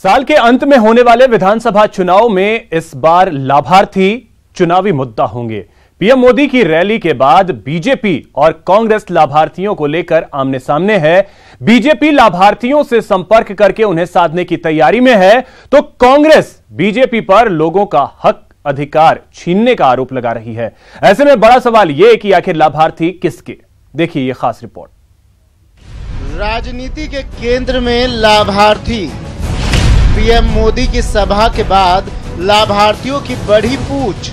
साल के अंत में होने वाले विधानसभा चुनाव में इस बार लाभार्थी चुनावी मुद्दा होंगे। पीएम मोदी की रैली के बाद बीजेपी और कांग्रेस लाभार्थियों को लेकर आमने सामने है। बीजेपी लाभार्थियों से संपर्क करके उन्हें साधने की तैयारी में है, तो कांग्रेस बीजेपी पर लोगों का हक अधिकार छीनने का आरोप लगा रही है। ऐसे में बड़ा सवाल यह कि आखिर लाभार्थी किसके? देखिए यह खास रिपोर्ट। राजनीति के केंद्र में लाभार्थी। पीएम मोदी की सभा के बाद लाभार्थियों की बढ़ी पूछ।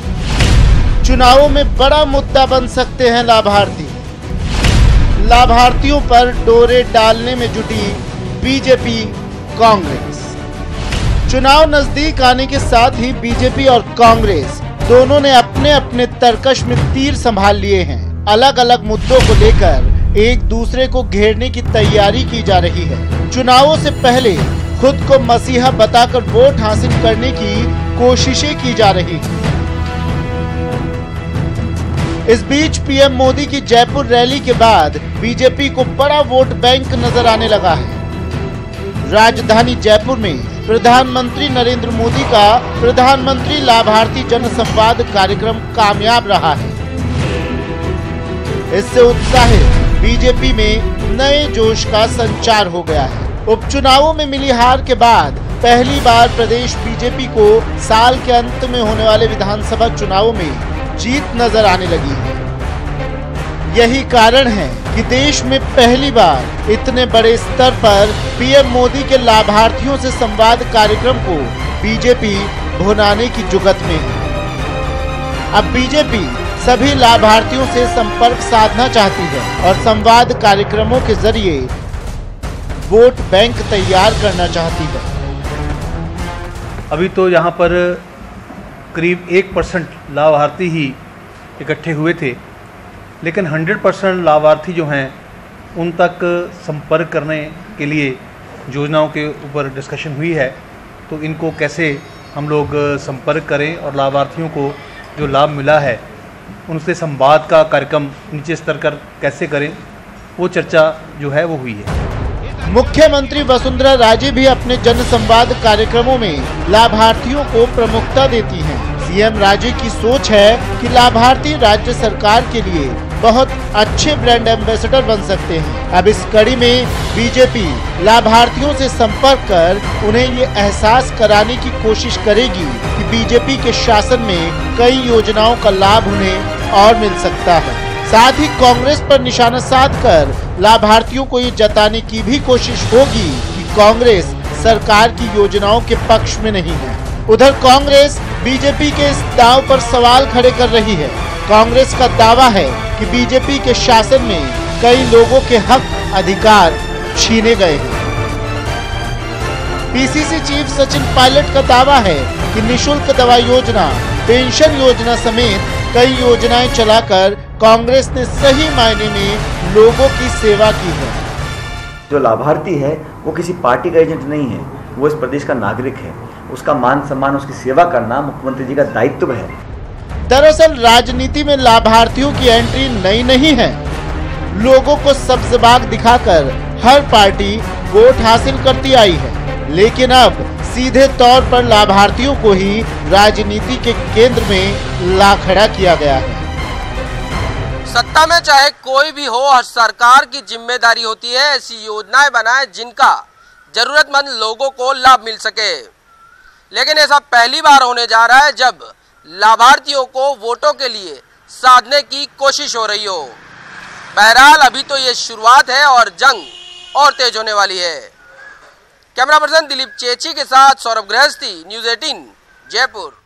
चुनावों में बड़ा मुद्दा बन सकते हैं लाभार्थी। लाभार्थियों पर डोरे डालने में जुटी बीजेपी कांग्रेस। चुनाव नजदीक आने के साथ ही बीजेपी और कांग्रेस दोनों ने अपने अपने तरकश में तीर संभाल लिए हैं। अलग अलग मुद्दों को लेकर एक दूसरे को घेरने की तैयारी की जा रही है। चुनावों से पहले खुद को मसीहा बताकर वोट हासिल करने की कोशिशें की जा रही हैं। इस बीच पीएम मोदी की जयपुर रैली के बाद बीजेपी को बड़ा वोट बैंक नजर आने लगा है। राजधानी जयपुर में प्रधानमंत्री नरेंद्र मोदी का प्रधानमंत्री लाभार्थी जनसंवाद कार्यक्रम कामयाब रहा है। इससे उत्साहित बीजेपी में नए जोश का संचार हो गया है। उपचुनावों में मिली हार के बाद पहली बार प्रदेश बीजेपी को साल के अंत में होने वाले विधानसभा चुनावों में जीत नजर आने लगी है। यही कारण है कि देश में पहली बार इतने बड़े स्तर पर पीएम मोदी के लाभार्थियों से संवाद कार्यक्रम को बीजेपी भुनाने की जुगत में है। अब बीजेपी सभी लाभार्थियों से संपर्क साधना चाहती है और संवाद कार्यक्रमों के जरिए वोट बैंक तैयार करना चाहती है। अभी तो यहाँ पर करीब 1% लाभार्थी ही इकट्ठे हुए थे, लेकिन 100% लाभार्थी जो हैं उन तक संपर्क करने के लिए योजनाओं के ऊपर डिस्कशन हुई है। तो इनको कैसे हम लोग संपर्क करें और लाभार्थियों को जो लाभ मिला है उनसे संवाद का कार्यक्रम नीचे स्तर कर कैसे करें, वो चर्चा जो है वो हुई है। मुख्यमंत्री वसुंधरा राजे भी अपने जन संवाद कार्यक्रमों में लाभार्थियों को प्रमुखता देती हैं। सीएम राजे की सोच है कि लाभार्थी राज्य सरकार के लिए बहुत अच्छे ब्रांड एम्बेसडर बन सकते हैं। अब इस कड़ी में बीजेपी लाभार्थियों से संपर्क कर उन्हें ये एहसास कराने की कोशिश करेगी कि बीजेपी के शासन में कई योजनाओं का लाभ उन्हें और मिल सकता है। साथ ही कांग्रेस पर निशाना साधकर लाभार्थियों को ये जताने की भी कोशिश होगी कि कांग्रेस सरकार की योजनाओं के पक्ष में नहीं है। उधर कांग्रेस बीजेपी के इस दाव पर सवाल खड़े कर रही है। कांग्रेस का दावा है कि बीजेपी के शासन में कई लोगों के हक अधिकार छीने गए हैं। पीसीसी चीफ सचिन पायलट का दावा है कि निशुल्क दवा योजना, पेंशन योजना समेत कई योजनाएं चलाकर कांग्रेस ने सही मायने में लोगों की सेवा की है। जो लाभार्थी है वो किसी पार्टी का एजेंट नहीं है, वो इस प्रदेश का नागरिक है। उसका मान सम्मान, उसकी सेवा करना मुख्यमंत्री जी का दायित्व है। दरअसल राजनीति में लाभार्थियों की एंट्री नई नहीं है। लोगों को सब्ज बाग दिखाकर हर पार्टी वोट हासिल करती आई है, लेकिन अब सीधे तौर पर लाभार्थियों को ही राजनीति के केंद्र में ला खड़ा किया गया है। सत्ता में चाहे कोई भी हो, हर सरकार की जिम्मेदारी होती है ऐसी योजनाएं बनाए जिनका जरूरतमंद लोगों को लाभ मिल सके। लेकिन ऐसा पहली बार होने जा रहा है जब लाभार्थियों को वोटों के लिए साधने की कोशिश हो रही हो। बहरहाल अभी तो ये शुरुआत है और जंग और तेज होने वाली है। कैमरा पर्सन दिलीप चेची के साथ सौरभ गृहस्थी, न्यूज़ 18 जयपुर।